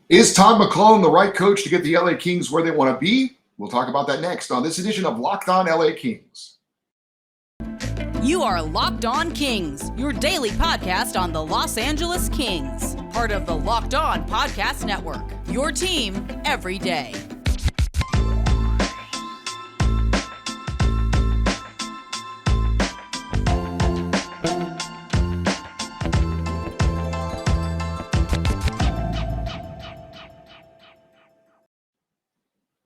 Is Todd McLellan the right coach to get the LA Kings where they want to be? We'll talk about that next on this edition of Locked On LA Kings. You are Locked On Kings, your daily podcast on the Los Angeles Kings, part of the Locked On Podcast Network, your team every day.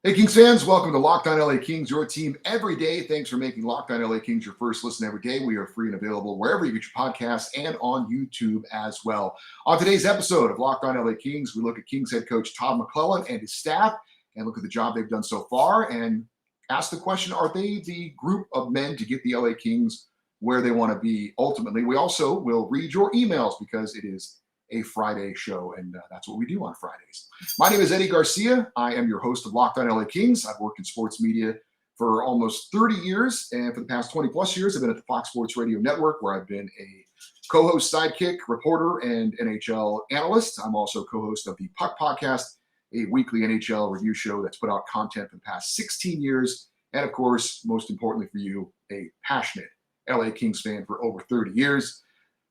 Hey, Kings fans, welcome to Locked On LA Kings, your team every day. Thanks for making Locked On LA Kings your first listen every day. We are free and available wherever you get your podcasts and on YouTube as well. On today's episode of Locked On LA Kings, we look at Kings head coach Todd McLellan and his staff and look at the job they've done so far and ask the question, are they the group of men to get the LA Kings where they want to be ultimately? We also will read your emails because it is a Friday show, and that's what we do on Fridays. My name is Eddie Garcia. I am your host of Locked On LA Kings. I've worked in sports media for almost 30 years, and for the past 20 plus years, I've been at the Fox Sports Radio Network, where I've been a co-host, sidekick, reporter, and NHL analyst. I'm also co-host of the Puck Podcast, a weekly NHL review show that's put out content for the past 16 years, and of course, most importantly for you, a passionate LA Kings fan for over 30 years.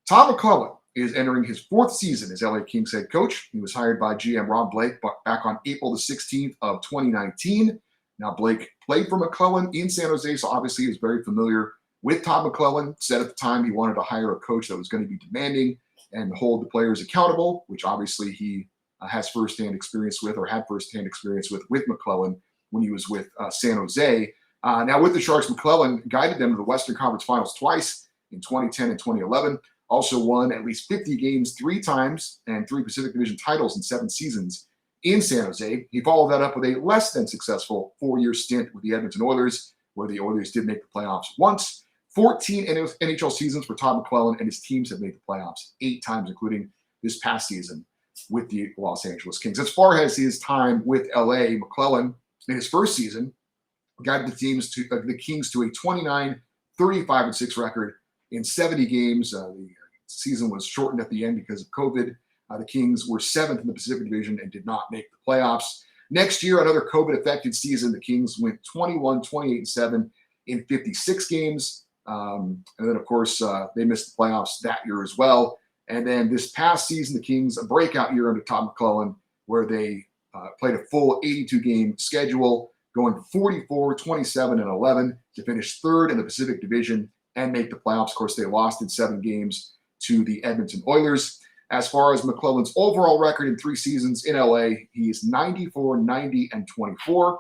Todd McLellan is entering his fourth season as LA Kings head coach. He was hired by GM Rob Blake back on April the 16th of 2019. Now, Blake played for McLellan in San Jose, so obviously he was very familiar with Todd McLellan. Said at the time he wanted to hire a coach that was going to be demanding and hold the players accountable, which obviously he has firsthand experience with, or had firsthand experience with McLellan when he was with San Jose. Now, with the Sharks, McLellan guided them to the Western Conference Finals twice in 2010 and 2011. Also won at least 50 games 3 times and 3 Pacific Division titles in 7 seasons in San Jose. He followed that up with a less than successful 4-year stint with the Edmonton Oilers, where the Oilers did make the playoffs once. 14 NHL seasons for Todd McLellan, and his teams have made the playoffs 8 times, including this past season with the Los Angeles Kings. As far as his time with LA, McLellan, in his first season, guided the Kings to a 29-35-6 record in 70 games. The season was shortened at the end because of COVID. The Kings were 7th in the Pacific Division and did not make the playoffs. Next year, another COVID-affected season, the Kings went 21-28-7 in 56 games. And then, of course, they missed the playoffs that year as well. And then this past season, the Kings, a breakout year under Todd McLellan, where they played a full 82-game schedule, going 44-27-11 to finish 3rd in the Pacific Division and make the playoffs. Of course, they lost in 7 games to the Edmonton Oilers. As far as McLellan's overall record in 3 seasons in LA, he is 94-90-24.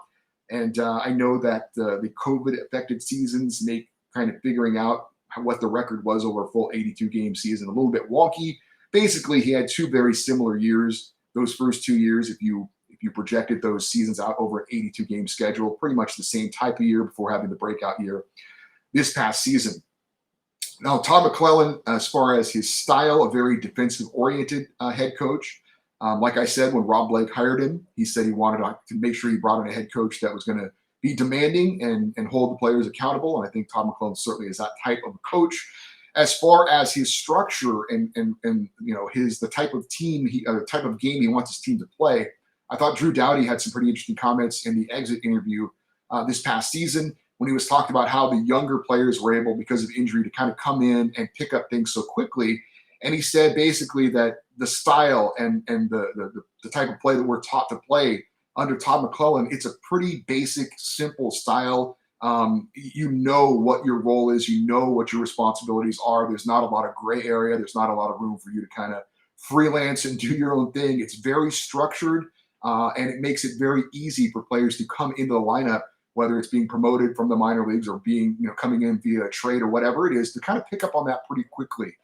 And I know that the COVID-affected seasons make kind of figuring out what the record was over a full 82-game season a little bit wonky. Basically, he had 2 very similar years. Those first 2 years, if you projected those seasons out over an 82-game schedule, pretty much the same type of year before having the breakout year this past season. Now, Todd McLellan, as far as his style, a very defensive-oriented head coach. Like I said, when Rob Blake hired him, he said he wanted to make sure he brought in a head coach that was going to be demanding and hold the players accountable. And I think Todd McLellan certainly is that type of coach. As far as his structure and you know the type of team type of game he wants his team to play, I thought Drew Doughty had some pretty interesting comments in the exit interview this past season, when he was talking about how the younger players were able, because of injury, to kind of come in and pick up things so quickly. And he said basically that the style and the type of play that we're taught to play under Todd McLellan, it's a pretty basic, simple style. You know what your role is. You know what your responsibilities are. There's not a lot of gray area. There's not a lot of room for you to kind of freelance and do your own thing. It's very structured, and it makes it very easy for players to come into the lineup, whether it's being promoted from the minor leagues or being, coming in via a trade or whatever it is, to kind of pick up on that pretty quickly.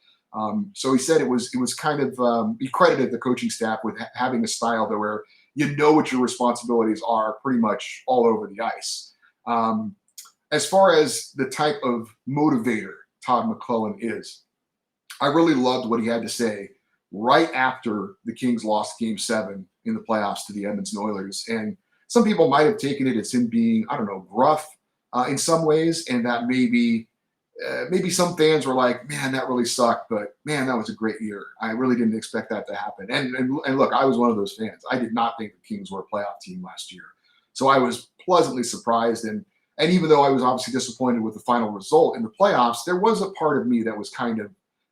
So he said it was kind of, he credited the coaching staff with having a style that where you know what your responsibilities are pretty much all over the ice. As far as the type of motivator Todd McLellan is, I really loved what he had to say right after the Kings lost Game 7 in the playoffs to the Edmonton Oilers. And some people might have taken it as him being, I don't know, rough in some ways, and that maybe maybe some fans were like, man, that really sucked, but man, that was a great year. I really didn't expect that to happen. And look, I was one of those fans. I did not think the Kings were a playoff team last year. So I was pleasantly surprised. And even though I was obviously disappointed with the final result in the playoffs, there was a part of me that was kind of,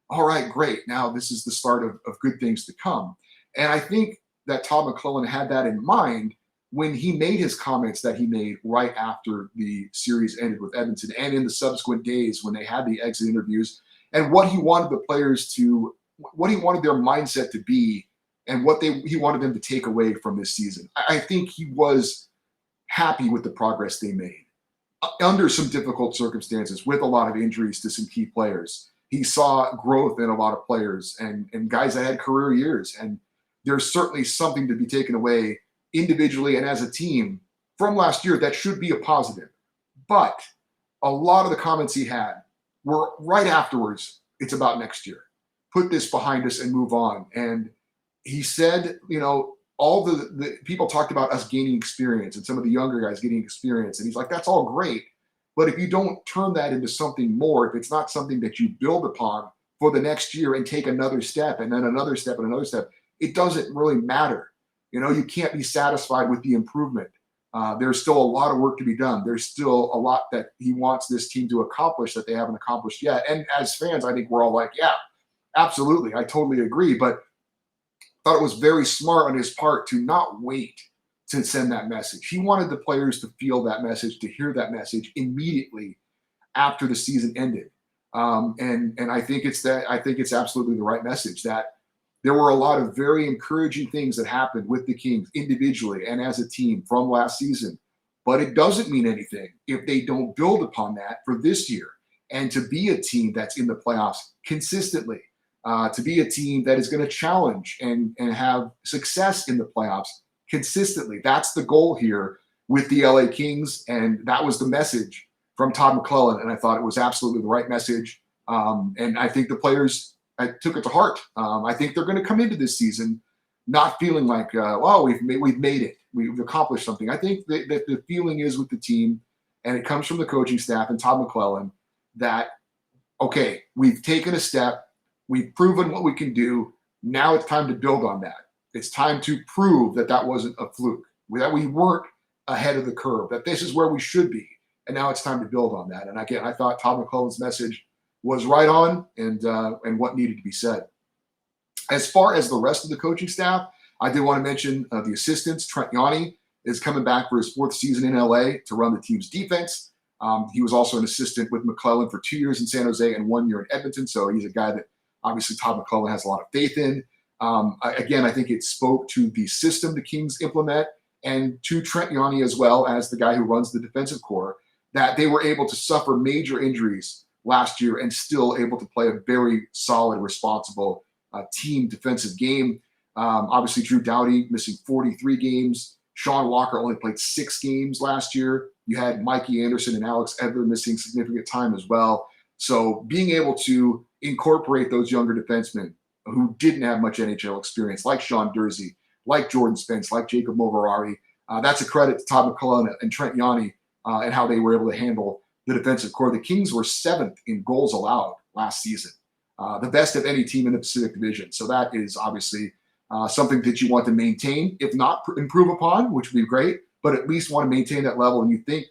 all right, great. Now this is the start of good things to come. And I think that Todd McLellan had that in mind when he made his comments that he made right after the series ended with Edmonton and in the subsequent days when they had the exit interviews, and what he wanted the players to, what he wanted their mindset to be, and what he wanted them to take away from this season. I think he was happy with the progress they made under some difficult circumstances with a lot of injuries to some key players. He saw growth in a lot of players and guys that had career years. And there's certainly something to be taken away individually and as a team from last year that should be a positive. But a lot of the comments he had were right afterwards, it's about next year. Put this behind us and move on. And he said, all the people talked about us gaining experience and some of the younger guys getting experience. And he's like, that's all great. But if you don't turn that into something more, if it's not something that you build upon for the next year and take another step and then another step and another step, it doesn't really matter. You can't be satisfied with the improvement. There's still a lot of work to be done. There's still a lot that he wants this team to accomplish that they haven't accomplished yet. And as fans, I think we're all like, yeah, absolutely. I totally agree. But I thought it was very smart on his part to not wait to send that message. He wanted the players to feel that message, to hear that message immediately after the season ended. And I think it's absolutely the right message that there were a lot of very encouraging things that happened with the Kings individually and as a team from last season. But it doesn't mean anything if they don't build upon that for this year and to be a team that's in the playoffs consistently, to be a team that is going to challenge and have success in the playoffs consistently. That's the goal here with the LA Kings. And that was the message from Todd McLellan. And I thought it was absolutely the right message. And I think the players took it to heart. I think they're going to come into this season not feeling like, well, we've made it. We've accomplished something. I think that the feeling is with the team, and it comes from the coaching staff and Todd McLellan, that, okay, we've taken a step. We've proven what we can do. Now it's time to build on that. It's time to prove that that wasn't a fluke, that we weren't ahead of the curve, that this is where we should be. And now it's time to build on that. And again, I thought Todd McLellan's message was right on and what needed to be said. As far as the rest of the coaching staff, I did want to mention the assistants. Trent Yanni is coming back for his fourth season in LA to run the team's defense. He was also an assistant with McLellan for 2 years in San Jose and 1 year in Edmonton. So he's a guy that obviously Todd McLellan has a lot of faith in. Again, I think it spoke to the system the Kings implement and to Trent Yanni as well as the guy who runs the defensive core, that they were able to suffer major injuries last year and still able to play a very solid, responsible team defensive game. Obviously, Drew Doughty missing 43 games. Sean Walker only played 6 games last year. You had Mikey Anderson and Alex Edler missing significant time as well. So being able to incorporate those younger defensemen who didn't have much NHL experience, like Sean Dursey, like Jordan Spence, like Jacob Moverari, that's a credit to Todd McLellan and Trent Yanni and how they were able to handle the defensive core. The Kings were 7th in goals allowed last season, the best of any team in the Pacific Division. So that is obviously something that you want to maintain, if not improve upon, which would be great, but at least want to maintain that level. And you think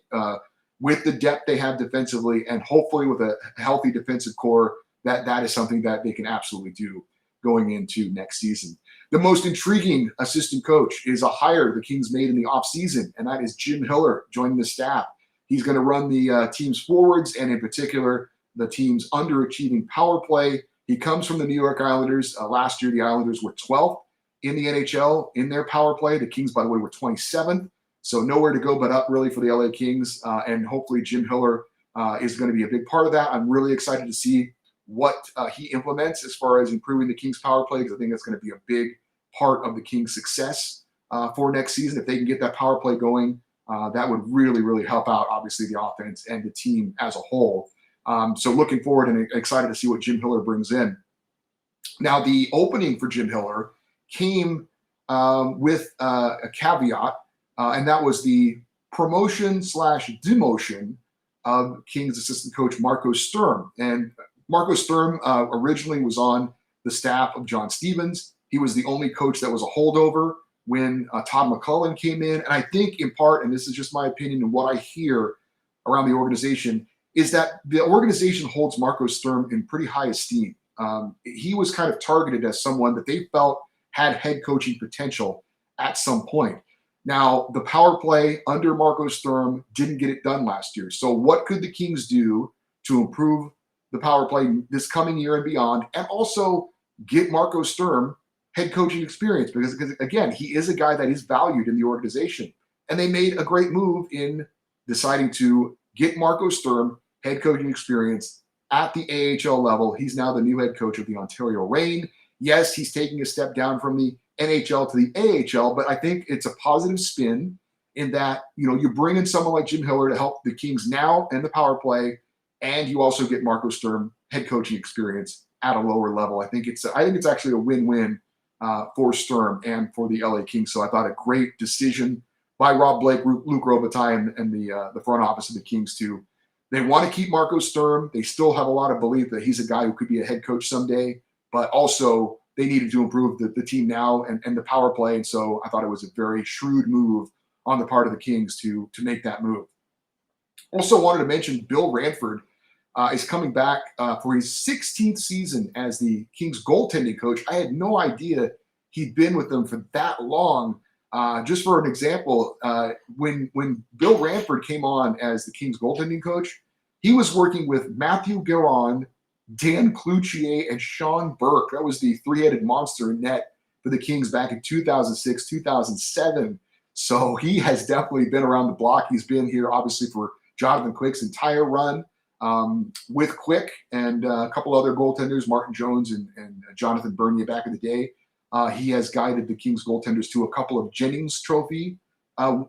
with the depth they have defensively and hopefully with a healthy defensive core, that is something that they can absolutely do going into next season. The most intriguing assistant coach is a hire the Kings made in the offseason, and that is Jim Hiller joining the staff. He's going to run the team's forwards and in particular the team's underachieving power play. He comes from the New York Islanders. Last year, the Islanders were 12th in the NHL in their power play. The Kings, by the way, were 27th. So nowhere to go but up really for the LA Kings. And hopefully Jim Hiller is going to be a big part of that. I'm really excited to see what he implements as far as improving the Kings power play, because I think that's going to be a big part of the Kings' success for next season. If they can get that power play going, that would really, really help out, obviously, the offense and the team as a whole. So looking forward and excited to see what Jim Hiller brings in. Now, the opening for Jim Hiller came with a caveat, and that was the promotion/demotion of Kings assistant coach Marco Sturm. And Marco Sturm originally was on the staff of John Stevens. He was the only coach that was a holdover when Todd McLellan came in. And I think in part, and this is just my opinion and what I hear around the organization, is that the organization holds Marco Sturm in pretty high esteem. He was kind of targeted as someone that they felt had head coaching potential at some point. Now, the power play under Marco Sturm didn't get it done last year. So what could the Kings do to improve the power play this coming year and beyond, and also get Marco Sturm head coaching experience? Because again, he is a guy that is valued in the organization. And they made a great move in deciding to get Marco Sturm head coaching experience at the AHL level. He's now the new head coach of the Ontario Reign. Yes, he's taking a step down from the NHL to the AHL, but I think it's a positive spin in that, you bring in someone like Jim Hiller to help the Kings now and the power play, and you also get Marco Sturm head coaching experience at a lower level. I think it's actually a win-win for Sturm and for the LA Kings. So I thought a great decision by Rob Blake, Luke Robitaille, and the front office of the Kings too. They want to keep Marco Sturm. They still have a lot of belief that he's a guy who could be a head coach someday, but also they needed to improve the team now and the power play. And so I thought it was a very shrewd move on the part of the Kings to make that move. Also wanted to mention Bill Ranford is coming back for his 16th season as the Kings goaltending coach. I had no idea he'd been with them for that long. Just for an example, when Bill Ranford came on as the Kings goaltending coach, he was working with Matthew Guerin, Dan Cloutier, and Sean Burke. That was the three-headed monster in net for the Kings back in 2006, 2007. So he has definitely been around the block. He's been here, obviously, for Jonathan Quick's entire run with Quick and a couple other goaltenders, Martin Jones and Jonathan Bernier back in the day. He has guided the Kings goaltenders to a couple of Jennings Trophy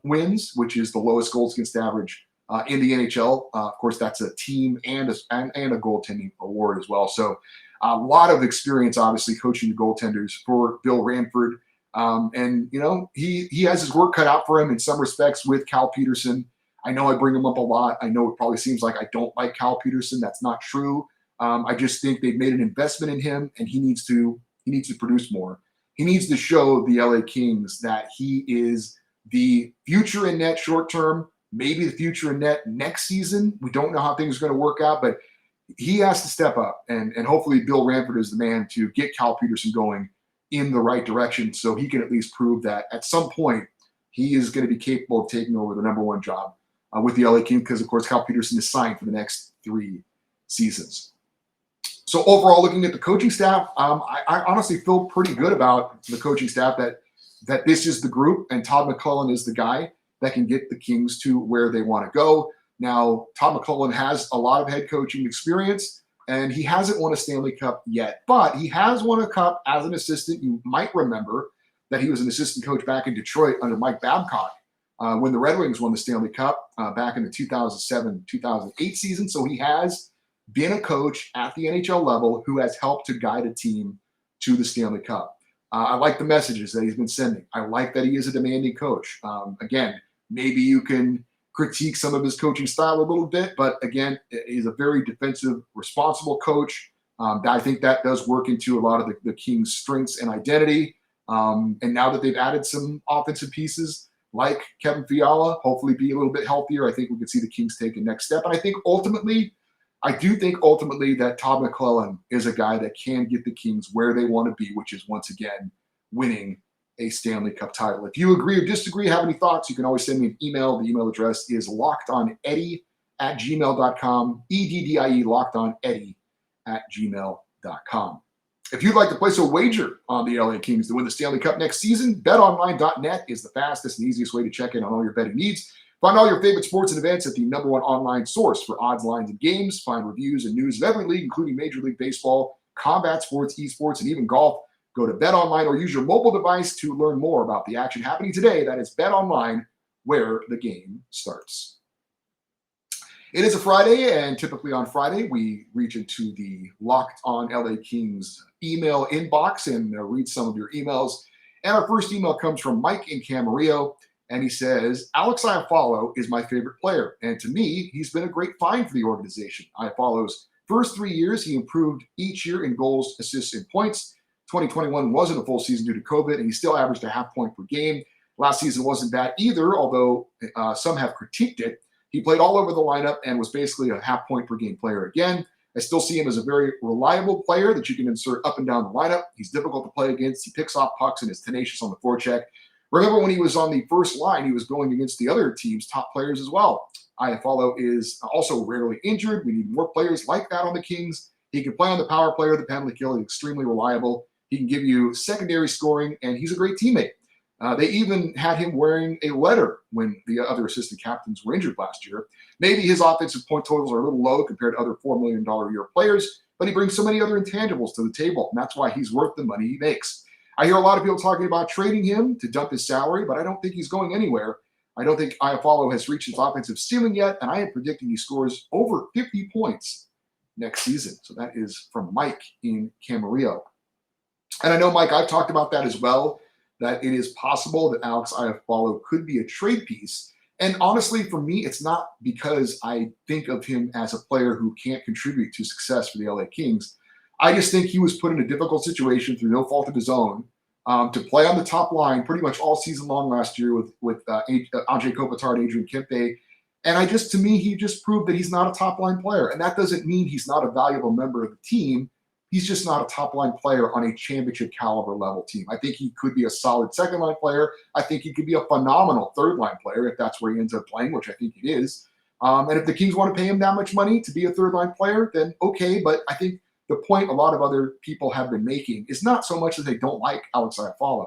wins, which is the lowest goals against average in the NHL. Of course, that's a team and a goaltending award as well. So a lot of experience, obviously, coaching the goaltenders for Bill Ranford. And, he has his work cut out for him in some respects with Cal Peterson. I know I bring him up a lot. I know it probably seems like I don't like Cal Peterson. That's not true. I just think they've made an investment in him, and he needs to produce more. He needs to show the LA Kings that he is the future in net short term, maybe the future in net next season. We don't know how things are going to work out, but he has to step up. And hopefully Bill Ranford is the man to get Cal Peterson going in the right direction so he can at least prove that at some point he is going to be capable of taking over the number one job with the LA Kings, because, of course, Cal Peterson is signed for the next 3 seasons. So overall, looking at the coaching staff, I honestly feel pretty good about the coaching staff, that this is the group, and Todd McLellan is the guy that can get the Kings to where they want to go. Now, Todd McLellan has a lot of head coaching experience, and he hasn't won a Stanley Cup yet, but he has won a cup as an assistant. You might remember that he was an assistant coach back in Detroit under Mike Babcock when the Red Wings won the Stanley Cup back in the 2007-2008 season. So he has been a coach at the NHL level who has helped to guide a team to the Stanley Cup. I like the messages that he's been sending. I like that he is a demanding coach. Again, maybe you can critique some of his coaching style a little bit, but again, he's a very defensive, responsible coach. I think that does work into a lot of the Kings' strengths and identity. And now that they've added some offensive pieces like Kevin Fiala, hopefully be a little bit healthier, I think we could see the Kings take a next step. And I do think ultimately that Todd McLellan is a guy that can get the Kings where they want to be, which is once again winning a Stanley Cup title. If you agree or disagree, have any thoughts, you can always send me an email. The email address is lockedoneddie@gmail.com, EDDIE, lockedoneddie@gmail.com. If you'd like to place a wager on the LA Kings to win the Stanley Cup next season, betonline.net is the fastest and easiest way to check in on all your betting needs. Find all your favorite sports and events at the #1 online source for odds, lines, and games. Find reviews and news of every league, including Major League Baseball, combat sports, esports, and even golf. Go to BetOnline or use your mobile device to learn more about the action happening today. That is BetOnline, where the game starts. It is a Friday, and typically on Friday, we reach into the Locked On LA Kings email inbox and read some of your emails. And our first email comes from Mike in Camarillo. and he says, Alex Iafallo is my favorite player. And to me, he's been a great find for the organization. Iafallo's first 3 years, he improved each year in goals, assists, and points. 2021 wasn't a full season due to COVID, and he still averaged a half point per game. Last season wasn't bad either, although some have critiqued it. He played all over the lineup and was basically a half point per game player again. I still see him as a very reliable player that you can insert up and down the lineup. He's difficult to play against. He picks off pucks and is tenacious on the forecheck. Remember when he was on the first line, he was going against the other team's top players as well. Iafallo is also rarely injured. We need more players like that on the Kings. He can play on the power play or the penalty kill. He's extremely reliable. He can give you secondary scoring, and he's a great teammate. They even had him wearing a letter when the other assistant captains were injured last year. Maybe his offensive point totals are a little low compared to other $4 million a year players, but he brings so many other intangibles to the table, and that's why he's worth the money he makes. I hear a lot of people talking about trading him to dump his salary, but I don't think he's going anywhere. I don't think Iafallo has reached his offensive ceiling yet, and I am predicting he scores over 50 points next season. So that is from Mike in Camarillo. And I know, Mike, I've talked about that as well, that it is possible that Alex Iafallo could be a trade piece. And honestly, for me, it's not because I think of him as a player who can't contribute to success for the LA Kings. I just think he was put in a difficult situation through no fault of his own to play on the top line pretty much all season long last year with Andre Kopitar, Adrian Kempe. And to me, he just proved that he's not a top line player. And that doesn't mean he's not a valuable member of the team. He's just not a top-line player on a championship caliber level team. I think he could be a solid second-line player. I think he could be a phenomenal third-line player if that's where he ends up playing, which I think it is. And if the Kings want to pay him that much money to be a third-line player, then okay. But I think the point a lot of other people have been making is not so much that they don't like Alex Iafallo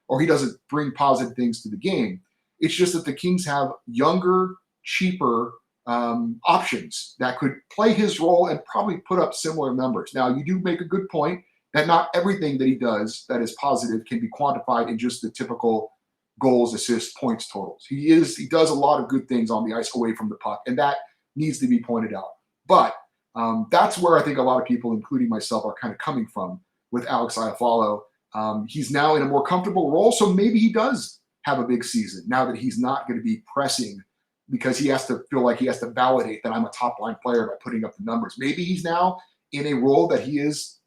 or he doesn't bring positive things to the game. It's just that the Kings have younger, cheaper options that could play his role and probably put up similar numbers. Now, you do make a good point that not everything that he does that is positive can be quantified in just the typical goals, assists, points totals. He does a lot of good things on the ice away from the puck, and that needs to be pointed out. But that's where I think a lot of people, including myself, are kind of coming from with Alex Iafallo. He's now in a more comfortable role, so maybe he does have a big season now that he's not going to be pressing because he has to feel like he has to validate that I'm a top-line player by putting up the numbers. Maybe he's now in a role that he is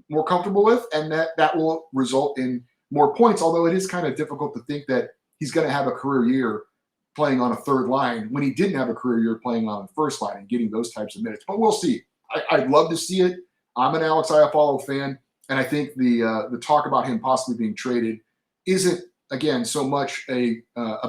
more comfortable with, and that will result in more points, although it is kind of difficult to think that he's going to have a career year playing on a third line when he didn't have a career year playing on the first line and getting those types of minutes. But we'll see. I'd love to see it. I'm an Alex Iafallo fan, and I think the talk about him possibly being traded isn't, again, so much a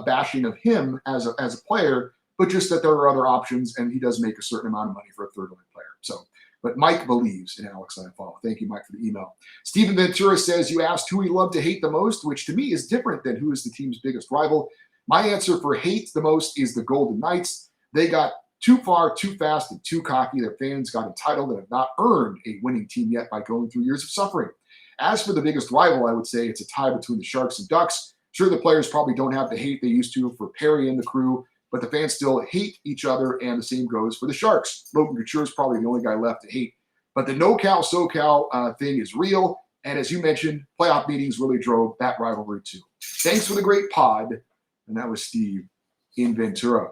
bashing of him as a player, but just that there are other options, and he does make a certain amount of money for a third-line player. So, but Mike believes in Alex Iafallo. Thank you, Mike, for the email. Stephen Ventura says, you asked who he loved to hate the most, which to me is different than who is the team's biggest rival. My answer for hate the most is the Golden Knights. They got too far, too fast, and too cocky. Their fans got entitled and have not earned a winning team yet by going through years of suffering. As for the biggest rival, I would say it's a tie between the Sharks and Ducks. Sure, the players probably don't have the hate they used to for Perry and the crew, but the fans still hate each other, and the same goes for the Sharks. Logan Couture is probably the only guy left to hate. But the no-cal, so-cal thing is real, and as you mentioned, playoff meetings really drove that rivalry too. Thanks for the great pod, and that was Steve in Ventura.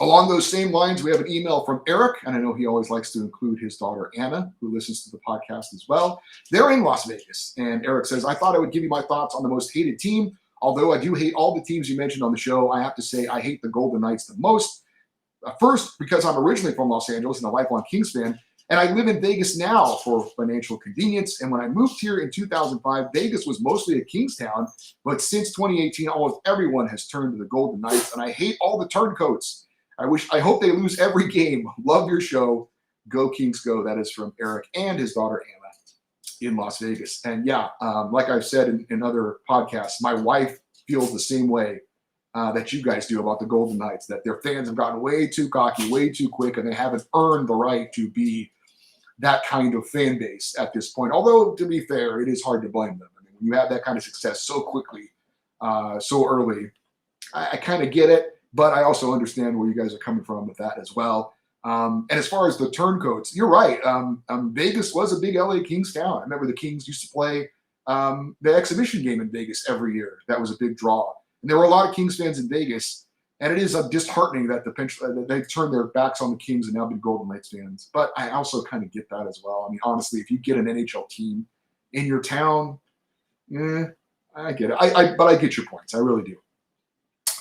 Along those same lines, we have an email from Eric, and I know he always likes to include his daughter Anna, who listens to the podcast as well. They're in Las Vegas, and Eric says, I thought I would give you my thoughts on the most hated team. Although I do hate all the teams you mentioned on the show, I have to say I hate the Golden Knights the most. First, because I'm originally from Los Angeles and a lifelong Kings fan, and I live in Vegas now for financial convenience. And when I moved here in 2005, Vegas was mostly a Kings town. But since 2018, almost everyone has turned to the Golden Knights, and I hate all the turncoats. I hope they lose every game. Love your show. Go Kings go. That is from Eric and his daughter Anna in Las Vegas. And yeah, like I've said in other podcasts, my wife feels the same way that you guys do about the Golden Knights, that their fans have gotten way too cocky, way too quick, and they haven't earned the right to be that kind of fan base at this point. Although, to be fair, it is hard to blame them. I mean, when you have that kind of success so quickly, so early, I kind of get it, but I also understand where you guys are coming from with that as well. And as far as the turncoats, you're right. Vegas was a big LA Kings town. I remember the Kings used to play the exhibition game in Vegas every year. That was a big draw. And there were a lot of Kings fans in Vegas, and it is disheartening that they've turned their backs on the Kings and now been Golden Knights fans. But I also kind of get that as well. I mean, honestly, if you get an NHL team in your town, I get it. But I get your points. I really do.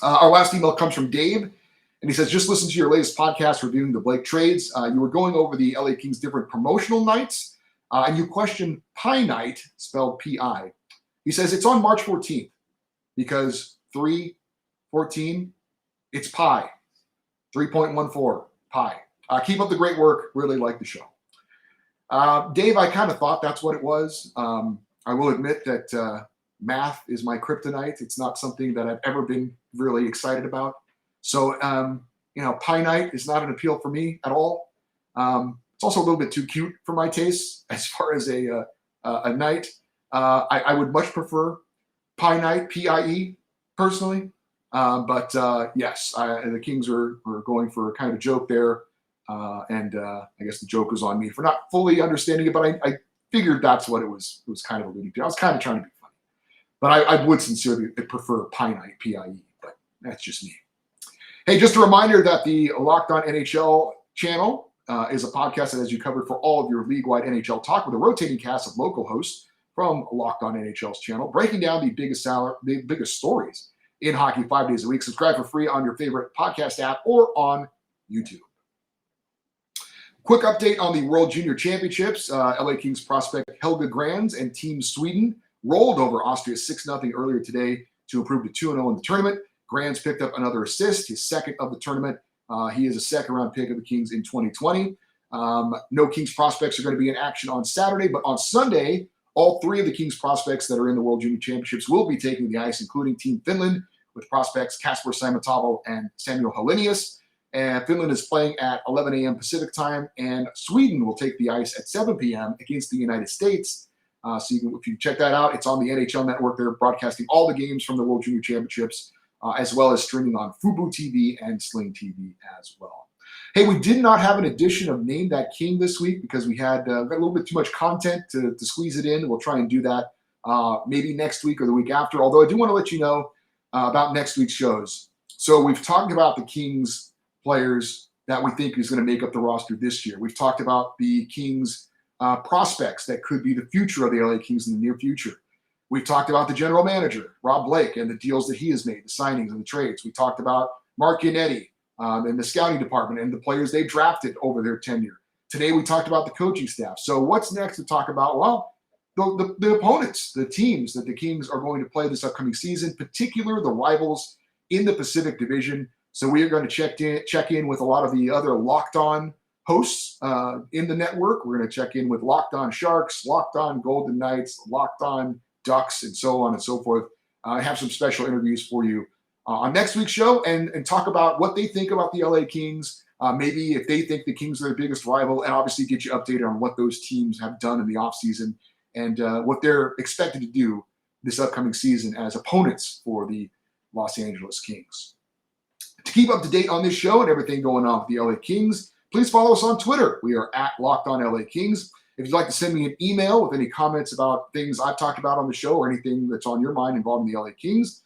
Our last email comes from Dave, and he says, just listen to your latest podcast reviewing the Blake trades. You were going over the LA Kings' different promotional nights, and you questioned Pie Night, spelled P-I. He says, it's on March 14th because 3/14, it's pi. 3.14, pi. Keep up the great work. Really like the show. Dave, I kind of thought that's what it was. I will admit that math is my kryptonite. It's not something that I've ever been really excited about. So, Pie Night is not an appeal for me at all. It's also a little bit too cute for my taste as far as a night. I would much prefer Pie Night, P-I-E, personally. But yes, the Kings are going for kind of a joke there. And I guess the joke was on me for not fully understanding it, but I figured that's what it was kind of alluding to. I was kind of trying to be funny. But I would sincerely prefer Pie Night, P-I-E, but that's just me. Hey, just a reminder that the Locked On NHL channel is a podcast that has you covered for all of your league-wide NHL talk with a rotating cast of local hosts from Locked On NHL's channel, breaking down the biggest stories in hockey 5 days a week. Subscribe for free on your favorite podcast app or on YouTube. Quick update on the World Junior Championships. LA Kings prospect Helge Grans and Team Sweden rolled over Austria 6-0 earlier today to improve to 2-0 in the tournament. Grans picked up another assist, his second of the tournament. He is a second-round pick of the Kings in 2020. No Kings prospects are going to be in action on Saturday, but on Sunday, all three of the Kings prospects that are in the World Junior Championships will be taking the ice, including Team Finland, with prospects Kasper Simontavo and Samuel Helenius. And Finland is playing at 11 a.m. Pacific time, and Sweden will take the ice at 7 p.m. against the United States. So if you check that out, it's on the NHL Network. They're broadcasting all the games from the World Junior Championships, as well as streaming on Fubo TV and Sling TV as well. Hey, we did not have an edition of Name That King this week because we had got a little bit too much content to squeeze it in. We'll try and do that maybe next week or the week after, although I do want to let you know about next week's shows. So we've talked about the Kings players that we think is going to make up the roster this year. We've talked about the Kings prospects that could be the future of the LA Kings in the near future. We've talked about the general manager, Rob Blake, and the deals that he has made, the signings and the trades. We talked about Mark Yannetti and the scouting department and the players they've drafted over their tenure. Today, we talked about the coaching staff. So what's next to talk about? Well, the opponents, the teams that the Kings are going to play this upcoming season, particularly the rivals in the Pacific Division. So we are going to check in with a lot of the other Locked On hosts in the network. We're going to check in with Locked On Sharks, Locked On Golden Knights, Locked On Ducks, and so on and so forth. I have some special interviews for you on next week's show and talk about what they think about the LA Kings, maybe if they think the Kings are their biggest rival, and obviously get you updated on what those teams have done in the offseason and what they're expected to do this upcoming season as opponents for the Los Angeles Kings. To keep up to date on this show and everything going on with the LA Kings, please follow us on Twitter. We are at Locked On LA Kings. If you'd like to send me an email with any comments about things I've talked about on the show or anything that's on your mind involving the LA Kings,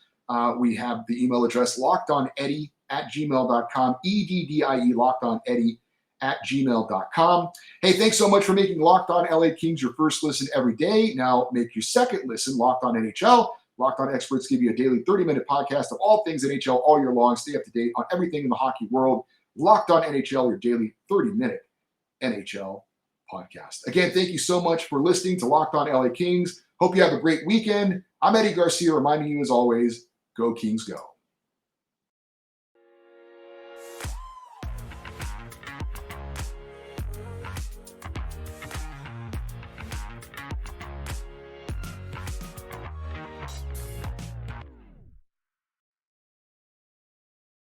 we have the email address lockedoneddie@gmail.com, EDDIE, lockedoneddie@gmail.com. Hey, thanks so much for making Locked On LA Kings your first listen every day. Now make your second listen Locked On NHL. Locked On experts give you a daily 30-minute podcast of all things NHL all year long. Stay up to date on everything in the hockey world. Locked On NHL, your daily 30-minute NHL podcast. Again, thank you so much for listening to Locked On LA Kings. Hope you have a great weekend. I'm Eddie Garcia reminding you, as always, go Kings go.